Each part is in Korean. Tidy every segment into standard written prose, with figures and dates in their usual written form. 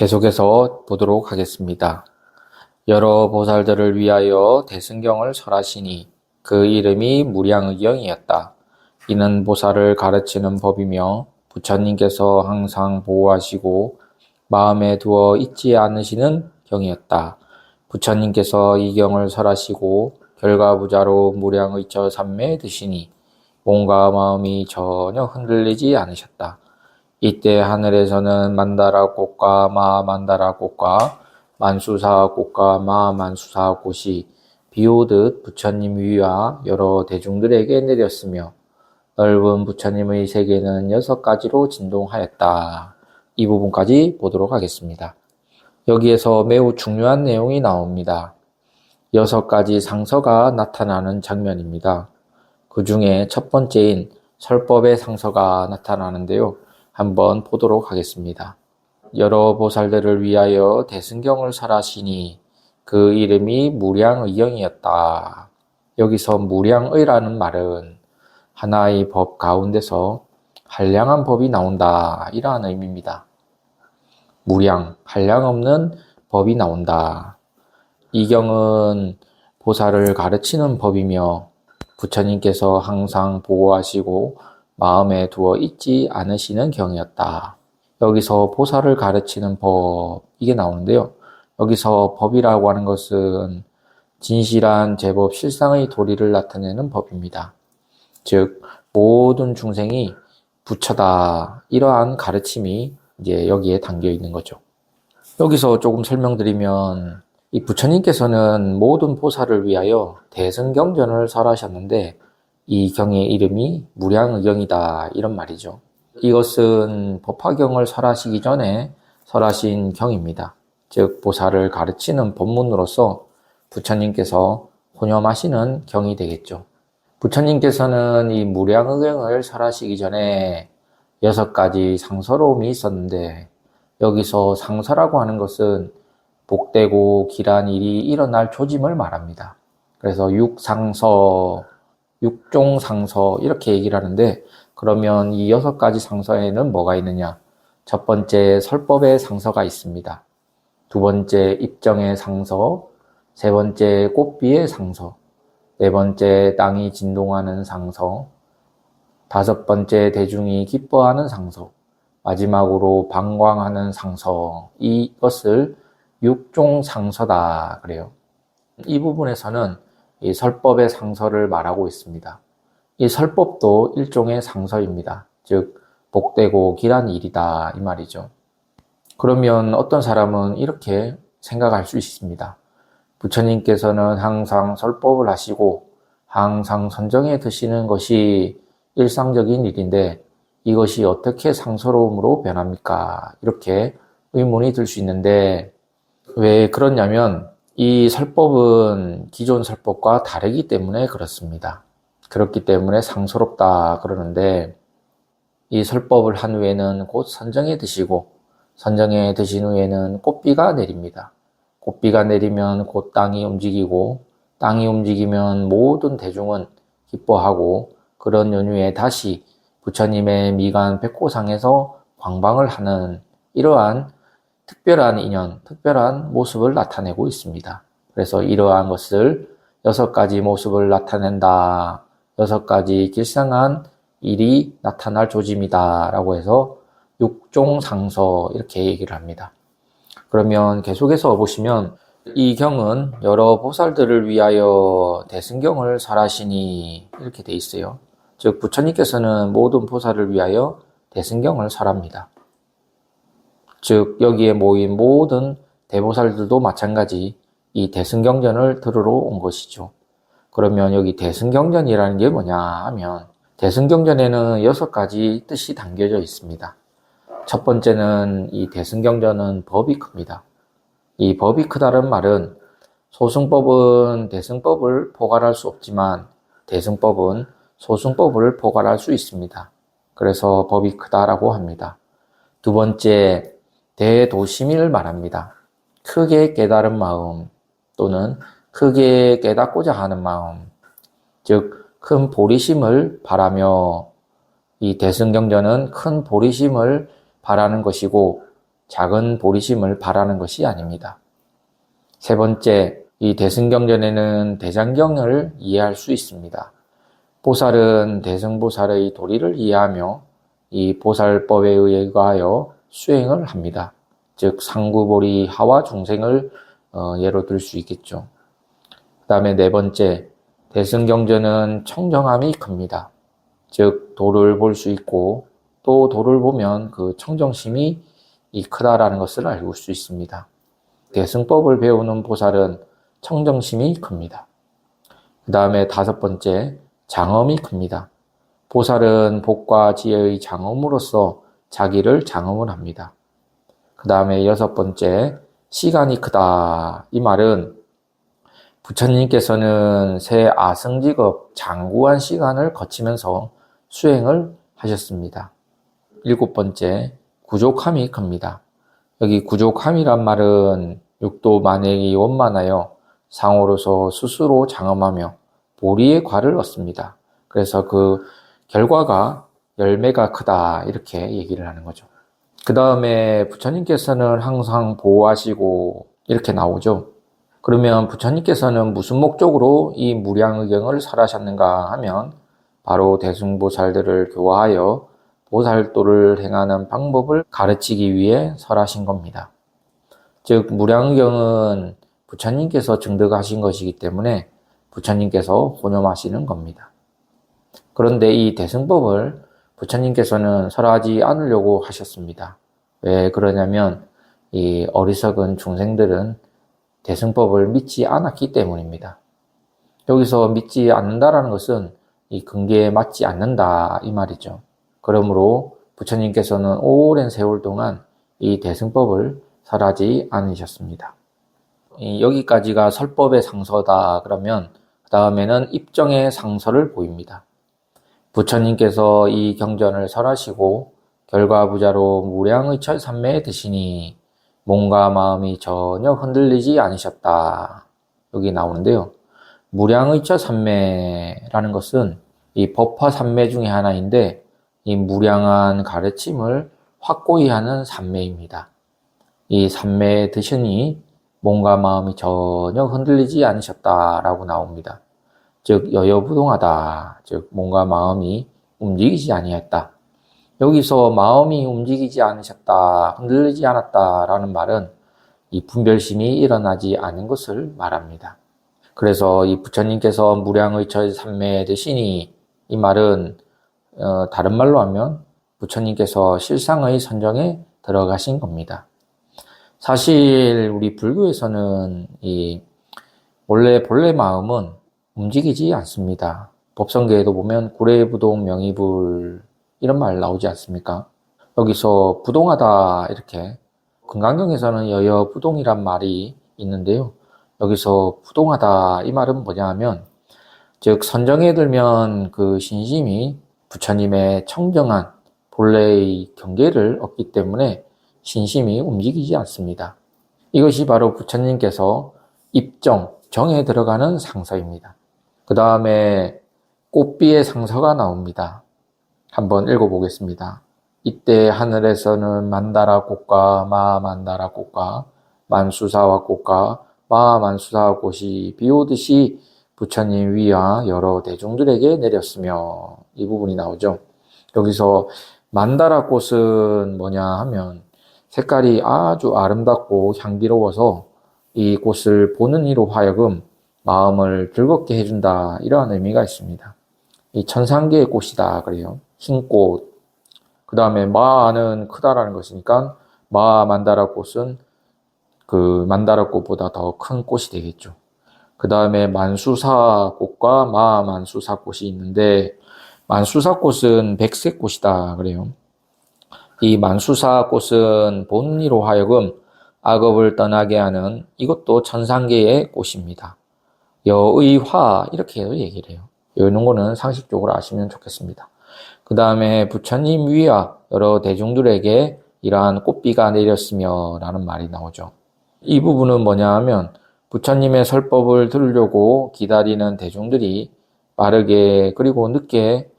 계속해서 보도록 하겠습니다. 여러 보살들을 위하여 대승경을 설하시니 그 이름이 무량의경이었다. 이는 보살을 가르치는 법이며 부처님께서 항상 보호하시고 마음에 두어 잊지 않으시는 경이었다. 부처님께서 이 경을 설하시고 결과부자로 무량의처 삼매에 드시니 몸과 마음이 전혀 흔들리지 않으셨다. 이때 하늘에서는 만다라 꽃과 마만다라 꽃과 만수사 꽃과 마만수사 꽃이 비오듯 부처님 위와 여러 대중들에게 내렸으며 넓은 부처님의 세계는 6가지로 진동하였다. 이 부분까지 보도록 하겠습니다. 여기에서 매우 중요한 내용이 나옵니다. 6가지 상서가 나타나는 장면입니다. 그 중에 첫 번째인 설법의 상서가 나타나는데요. 한번 보도록 하겠습니다. 여러 보살들을 위하여 대승경을 설하시니 그 이름이 무량의경이었다. 여기서 무량의라는 말은 하나의 법 가운데서 한량한 법이 나온다, 이러한 의미입니다. 무량, 한량 없는 법이 나온다. 이 경은 보살을 가르치는 법이며 부처님께서 항상 보호하시고 마음에 두어 잊지 않으시는 경이었다. 여기서 보살을 가르치는 법, 이게 나오는데요. 여기서 법이라고 하는 것은 진실한 제법 실상의 도리를 나타내는 법입니다. 즉 모든 중생이 부처다, 이러한 가르침이 이제 여기에 담겨 있는 거죠. 여기서 조금 설명드리면 이 부처님께서는 모든 보살을 위하여 대승경전을 설하셨는데 이 경의 이름이 무량의경이다, 이런 말이죠. 이것은 법화경을 설하시기 전에 설하신 경입니다. 즉 보살을 가르치는 법문으로서 부처님께서 혼념하시는 경이 되겠죠. 부처님께서는 이 무량의경을 설하시기 전에 6가지 상서로움이 있었는데 여기서 상서라고 하는 것은 복되고 길한 일이 일어날 조짐을 말합니다. 그래서 육상서, 육종상서 이렇게 얘기를 하는데 그러면 이 6가지 상서에는 뭐가 있느냐? 첫 번째 설법의 상서가 있습니다. 두 번째 입정의 상서, 세 번째 꽃비의 상서, 네 번째 땅이 진동하는 상서, 다섯 번째 대중이 기뻐하는 상서, 마지막으로 방광하는 상서, 이것을 육종상서다 그래요. 이 부분에서는 이 설법의 상서를 말하고 있습니다. 이 설법도 일종의 상서입니다. 즉 복되고 길한 일이다, 이 말이죠. 그러면 어떤 사람은 이렇게 생각할 수 있습니다. 부처님께서는 항상 설법을 하시고 항상 선정에 드시는 것이 일상적인 일인데 이것이 어떻게 상서로움으로 변합니까? 이렇게 의문이 들 수 있는데 왜 그러냐면 이 설법은 기존 설법과 다르기 때문에 그렇습니다. 그렇기 때문에 상서롭다 그러는데 이 설법을 한 후에는 곧 선정에 드시고 선정에 드신 후에는 꽃비가 내립니다. 꽃비가 내리면 곧 땅이 움직이고 땅이 움직이면 모든 대중은 기뻐하고 그런 연후에 다시 부처님의 미간 백호상에서 광방을 하는 이러한 특별한 인연, 특별한 모습을 나타내고 있습니다. 그래서 이러한 것을 6가지 모습을 나타낸다, 6가지 길상한 일이 나타날 조짐이다 라고 해서 육종상서 이렇게 얘기를 합니다. 그러면 계속해서 보시면 이 경은 여러 보살들을 위하여 대승경을 설하시니 이렇게 돼 있어요. 즉 부처님께서는 모든 보살을 위하여 대승경을 설합니다. 즉 여기에 모인 모든 대보살들도 마찬가지 이 대승경전을 들으러 온 것이죠. 그러면 여기 대승경전이라는 게 뭐냐 하면 대승경전에는 6가지 뜻이 담겨져 있습니다. 첫 번째는 이 대승경전은 법이 큽니다. 이 법이 크다는 말은 소승법은 대승법을 포괄할 수 없지만 대승법은 소승법을 포괄할 수 있습니다. 그래서 법이 크다라고 합니다. 두 번째, 대도심을 말합니다. 크게 깨달은 마음 또는 크게 깨닫고자 하는 마음, 즉 큰 보리심을 바라며 이 대승경전은 큰 보리심을 바라는 것이고 작은 보리심을 바라는 것이 아닙니다. 세 번째, 이 대승경전에는 대장경을 이해할 수 있습니다. 보살은 대승보살의 도리를 이해하며 이 보살법에 의하여 수행을 합니다. 즉 상구보리 하와 중생을 예로 들 수 있겠죠. 그 다음에 네 번째, 대승경전은 청정함이 큽니다. 즉 도를 볼 수 있고 또 도를 보면 그 청정심이 크다라는 것을 알고 수 있습니다. 대승법을 배우는 보살은 청정심이 큽니다. 그 다음에 다섯 번째, 장엄이 큽니다. 보살은 복과 지혜의 장엄으로서 자기를 장엄을 합니다. 그 다음에 여섯 번째, 시간이 크다. 이 말은 부처님께서는 새 아승직업 장구한 시간을 거치면서 수행을 하셨습니다. 일곱 번째, 구족함이 큽니다. 여기 구족함이란 말은 육도 만행이 원만하여 상호로서 스스로 장엄하며 보리의 과를 얻습니다. 그래서 그 결과가 열매가 크다 이렇게 얘기를 하는 거죠. 그 다음에 부처님께서는 항상 보호하시고 이렇게 나오죠. 그러면 부처님께서는 무슨 목적으로 이 무량의경을 설하셨는가 하면 바로 대승보살들을 교화하여 보살도를 행하는 방법을 가르치기 위해 설하신 겁니다. 즉 무량의경은 부처님께서 증득하신 것이기 때문에 부처님께서 혼용하시는 겁니다. 그런데 이 대승법을 부처님께서는 설하지 않으려고 하셨습니다. 왜 그러냐면 이 어리석은 중생들은 대승법을 믿지 않았기 때문입니다. 여기서 믿지 않는다라는 것은 이 근계에 맞지 않는다 이 말이죠. 그러므로 부처님께서는 오랜 세월 동안 이 대승법을 설하지 않으셨습니다. 여기까지가 설법의 상서다 그러면 그 다음에는 입정의 상서를 보입니다. 부처님께서 이 경전을 설하시고 결과부자로 무량의철 삼매에 드시니 몸과 마음이 전혀 흔들리지 않으셨다. 여기 나오는데요. 무량의철 삼매라는 것은 이 법화 삼매 중에 하나인데 이 무량한 가르침을 확고히 하는 삼매입니다. 이 삼매에 드시니 몸과 마음이 전혀 흔들리지 않으셨다라고 나옵니다. 즉 여여부동하다. 즉 몸과 마음이 움직이지 아니했다. 여기서 마음이 움직이지 않으셨다, 흔들리지 않았다라는 말은 이 분별심이 일어나지 않은 것을 말합니다. 그래서 이 부처님께서 무량의철 삼매에 드시니 이 말은 다른 말로 하면 부처님께서 실상의 선정에 들어가신 겁니다. 사실 우리 불교에서는 이 원래 본래 마음은 움직이지 않습니다. 법성계에도 보면 구례부동 명의불 이런 말 나오지 않습니까? 여기서 부동하다 이렇게 금강경에서는 여여부동이란 말이 있는데요. 여기서 부동하다 이 말은 뭐냐 하면 즉 선정에 들면 그 신심이 부처님의 청정한 본래의 경계를 얻기 때문에 신심이 움직이지 않습니다. 이것이 바로 부처님께서 입정, 정에 들어가는 상서입니다. 그 다음에 꽃비의 상서가 나옵니다. 한번 읽어보겠습니다. 이때 하늘에서는 만다라 꽃과 마만다라 꽃과 만수사와 꽃과 마만수사와 꽃이 비오듯이 부처님 위와 여러 대중들에게 내렸으며 이 부분이 나오죠. 여기서 만다라 꽃은 뭐냐 하면 색깔이 아주 아름답고 향기로워서 이 꽃을 보는 이로 하여금 마음을 즐겁게 해준다 이러한 의미가 있습니다. 이 천상계의 꽃이다 그래요. 흰 꽃. 그 다음에 마는 크다라는 것이니까 마 만다라 꽃은 그 만다라 꽃보다 더 큰 꽃이 되겠죠. 그 다음에 만수사 꽃과 마 만수사 꽃이 있는데 만수사 꽃은 백색 꽃이다 그래요. 이 만수사 꽃은 본이로 하여금 악업을 떠나게 하는 이것도 천상계의 꽃입니다. 여의화 이렇게 해서 얘기를 해요. 이런 거는 상식적으로 아시면 좋겠습니다. 그 다음에 부처님 위와 여러 대중들에게 이러한 꽃비가 내렸으며 라는 말이 나오죠. 이 부분은 뭐냐 하면 부처님의 설법을 들으려고 기다리는 대중들이 빠르게 그리고 늦게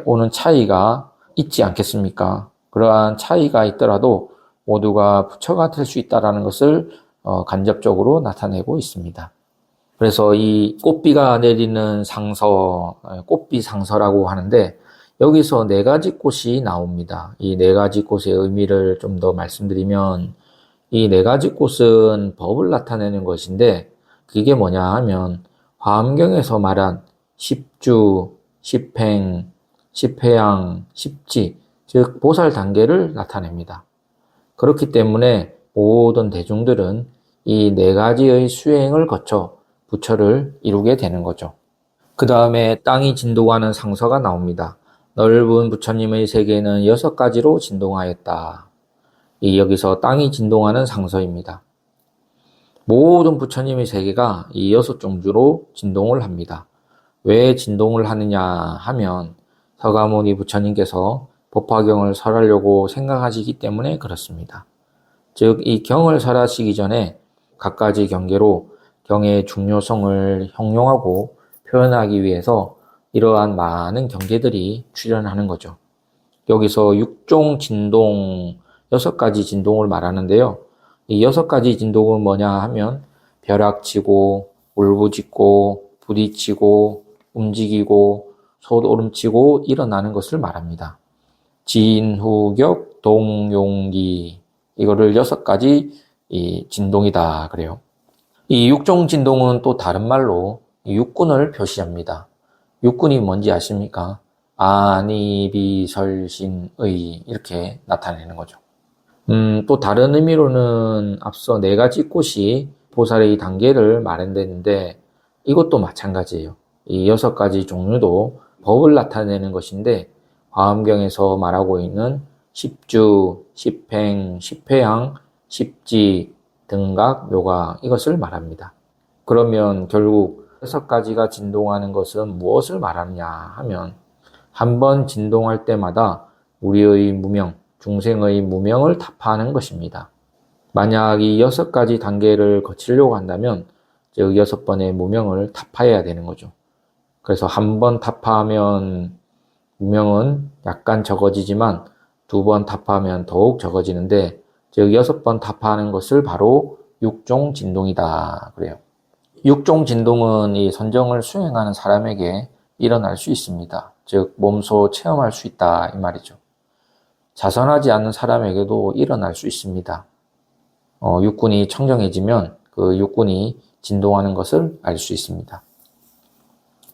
오는 차이가 있지 않겠습니까? 그러한 차이가 있더라도 모두가 부처가 될 수 있다는 것을 간접적으로 나타내고 있습니다. 그래서 이 꽃비가 내리는 상서, 꽃비 상서라고 하는데 여기서 네 가지 꽃이 나옵니다. 이 네 가지 꽃의 의미를 좀 더 말씀드리면 이 네 가지 꽃은 법을 나타내는 것인데 그게 뭐냐 하면 화엄경에서 말한 십주, 십행, 십회양, 십지, 즉 보살 단계를 나타냅니다. 그렇기 때문에 모든 대중들은 이 네 가지의 수행을 거쳐 부처를 이루게 되는 거죠. 그 다음에 땅이 진동하는 상서가 나옵니다. 넓은 부처님의 세계는 6가지로 진동하였다. 여기서 땅이 진동하는 상서입니다. 모든 부처님의 세계가 이 6종주로 진동을 합니다. 왜 진동을 하느냐 하면 서가모니 부처님께서 법화경을 설하려고 생각하시기 때문에 그렇습니다. 즉, 이 경을 설하시기 전에 갖가지 경계로 경의 중요성을 형용하고 표현하기 위해서 이러한 많은 경계들이 출현하는 거죠. 여기서 6종 진동, 6가지 진동을 말하는데요. 이 6가지 진동은 뭐냐 하면 벼락치고, 울부짖고, 부딪히고, 움직이고, 솟오름치고 일어나는 것을 말합니다. 진후격, 동용기, 이거를 6가지 이 진동이다 그래요. 이 6종 진동은 또 다른 말로 육군을 표시합니다. 육군이 뭔지 아십니까? 아니비설신의 이렇게 나타내는 거죠. 또 다른 의미로는 앞서 네 가지 꽃이 보살의 단계를 말한다는데 이것도 마찬가지예요. 이 6가지 종류도 법을 나타내는 것인데 화엄경에서 말하고 있는 십주, 십행, 십회양, 십지, 등각, 묘각 이것을 말합니다. 그러면 결국 6가지가 진동하는 것은 무엇을 말하느냐 하면 한 번 진동할 때마다 우리의 무명, 중생의 무명을 타파하는 것입니다. 만약 이 6가지 단계를 거치려고 한다면 즉 6번의 무명을 타파해야 되는 거죠. 그래서 한 번 타파하면 무명은 약간 적어지지만 2번 타파하면 더욱 적어지는데 즉 6번 타파하는 것을 바로 6종 진동이다 그래요. 6종 진동은 이 선정을 수행하는 사람에게 일어날 수 있습니다. 즉 몸소 체험할 수 있다 이 말이죠. 자선하지 않는 사람에게도 일어날 수 있습니다. 육군이 청정해지면 그 육군이 진동하는 것을 알 수 있습니다.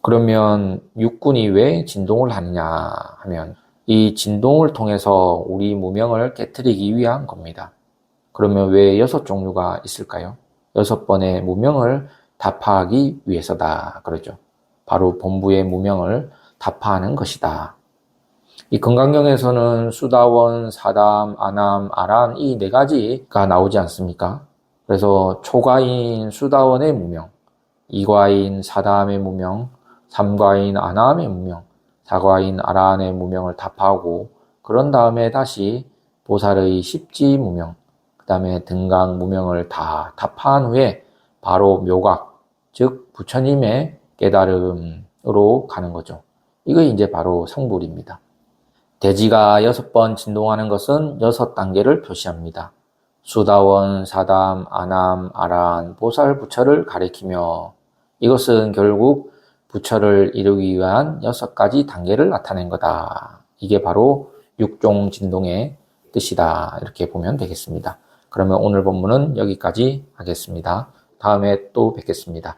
그러면 육군이 왜 진동을 하느냐 하면 이 진동을 통해서 우리 무명을 깨트리기 위한 겁니다. 그러면 왜 6종류가 있을까요? 6번의 무명을 타파하기 위해서다 그러죠. 바로 본부의 무명을 타파하는 것이다. 이 건강경에서는 수다원, 사담, 아남, 아란 이 네 가지가 나오지 않습니까? 그래서 초과인 수다원의 무명, 2과인 사담의 무명, 3과인 아남의 무명, 4과인 아란의 무명을 타파하고 그런 다음에 다시 보살의 십지 무명, 그 다음에 등각 무명을 다 타파한 후에 바로 묘각, 즉 부처님의 깨달음으로 가는 거죠. 이거 이제 바로 성불입니다. 대지가 6번 진동하는 것은 6단계를 표시합니다. 수다원, 사담, 아남, 아란, 보살, 부처를 가리키며 이것은 결국 부처를 이루기 위한 6가지 단계를 나타낸 거다. 이게 바로 6종 진동의 뜻이다. 이렇게 보면 되겠습니다. 그러면 오늘 본문은 여기까지 하겠습니다. 다음에 또 뵙겠습니다.